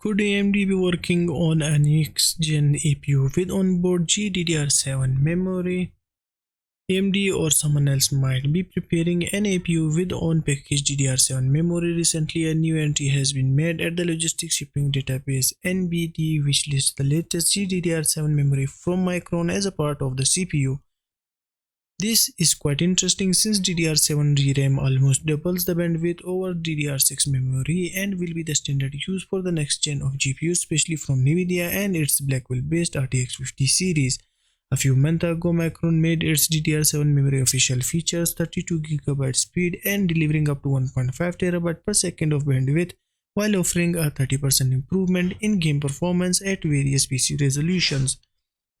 Could AMD be working on a next-gen APU with onboard GDDR7 memory? AMD or someone else might be preparing an APU with on-package DDR7 memory. Recently, a new entry has been made at the logistics shipping database NVIDIA, which lists the latest GDDR7 memory from Micron as a part of the CPU. This is quite interesting since DDR7 DRAM almost doubles the bandwidth over DDR6 memory and will be the standard use for the next gen of GPUs, especially from NVIDIA and its Blackwell-based RTX 50 series. A few months ago, Micron made its DDR7 memory official, features 32GB speed and delivering up to 1.5TB per second of bandwidth, while offering a 30% improvement in game performance at various PC resolutions.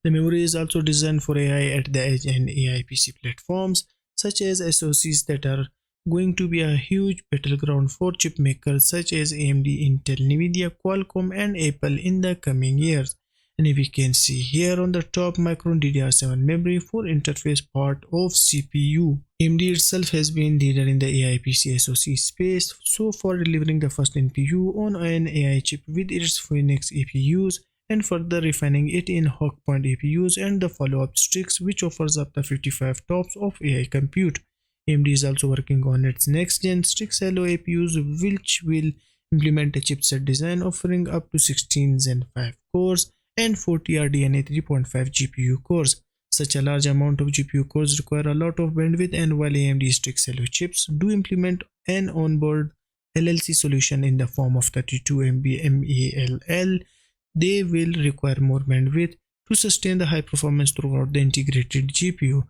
The memory is also designed for AI at the edge and AI PC platforms, such as SOCs that are going to be a huge battleground for chipmakers such as AMD, Intel, NVIDIA, Qualcomm and Apple in the coming years. And we can see here on the top Micron DDR7 memory for interface part of CPU. AMD itself has been leader in the AI PC SoC space so far, delivering the first NPU on an AI chip with its Phoenix APUs and further refining it in Hawk Point APUs and the follow-up Strix, which offers up to 55 TOPS of AI compute. AMD is also working on its next-gen Strix Allo APUs, which will implement a chipset design offering up to 16 Zen 5 cores and 40 RDNA 3.5 GPU cores. Such a large amount of GPU cores require a lot of bandwidth, and while AMD Strix Allo chips do implement an onboard LLC solution in the form of 32 MB MELL, they will require more bandwidth to sustain the high performance throughout the integrated GPU.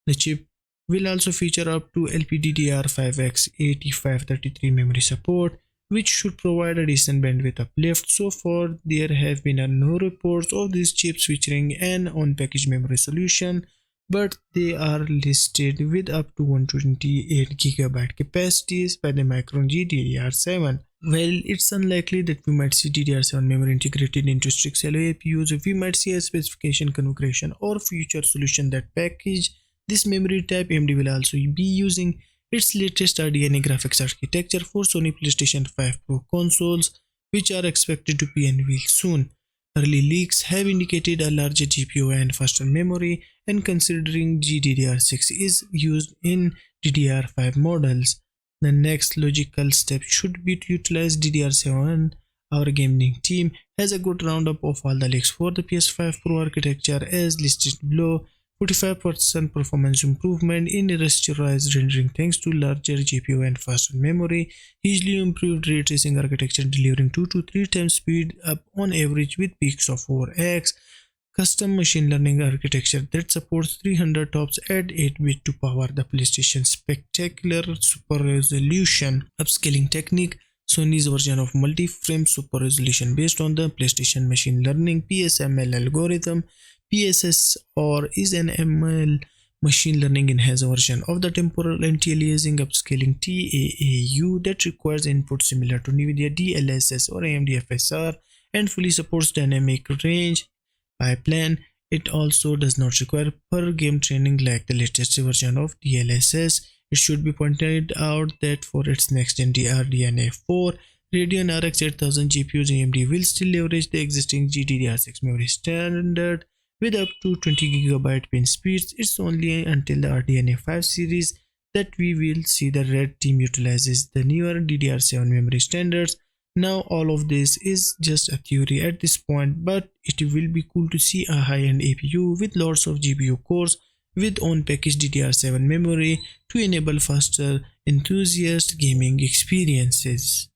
The chip will also feature up to LPDDR5X 8533 memory support, which should provide a decent bandwidth uplift. So far, there have been no reports of these chips featuring an on-package memory solution, but they are listed with up to 128GB capacities by the Micron GDDR7. Well, it's unlikely that we might see DDR7 memory integrated into Strix Allo APUs. We might see a specification configuration or future solution that package this memory type. AMD will also be using its latest RDNA graphics architecture for Sony PlayStation 5 Pro consoles, which are expected to be unveiled soon. Early leaks have indicated a larger GPU and faster memory, and considering GDDR6 is used in DDR5 models, the next logical step should be to utilize DDR7. Our gaming team has a good roundup of all the leaks for the PS5 Pro architecture as listed below. 45% performance improvement in rasterized rendering thanks to larger GPU and faster memory, hugely improved ray tracing architecture delivering 2 to 3 times speed up on average with peaks of 4x, custom machine learning architecture that supports 300 TOPS at 8-bit to power the PlayStation's spectacular super resolution upscaling technique, Sony's version of multi-frame super resolution based on the PlayStation machine learning PSML algorithm. PSS or is an ML machine learning enhanced version of the temporal anti-aliasing upscaling TAAU that requires input similar to NVIDIA DLSS or AMD FSR and fully supports dynamic range pipeline. It also does not require per game training like the latest version of DLSS. It should be pointed out that for its next gen RDNA 4 Radeon RX 8000 GPUs, AMD will still leverage the existing GDDR6 memory standard with up to 20GB pin speeds. It's only until the RDNA 5 series that we will see the red team utilizes the newer DDR7 memory standards. Now all of this is just a theory at this point, but it will be cool to see a high-end APU with lots of GPU cores with on-package DDR7 memory to enable faster enthusiast gaming experiences.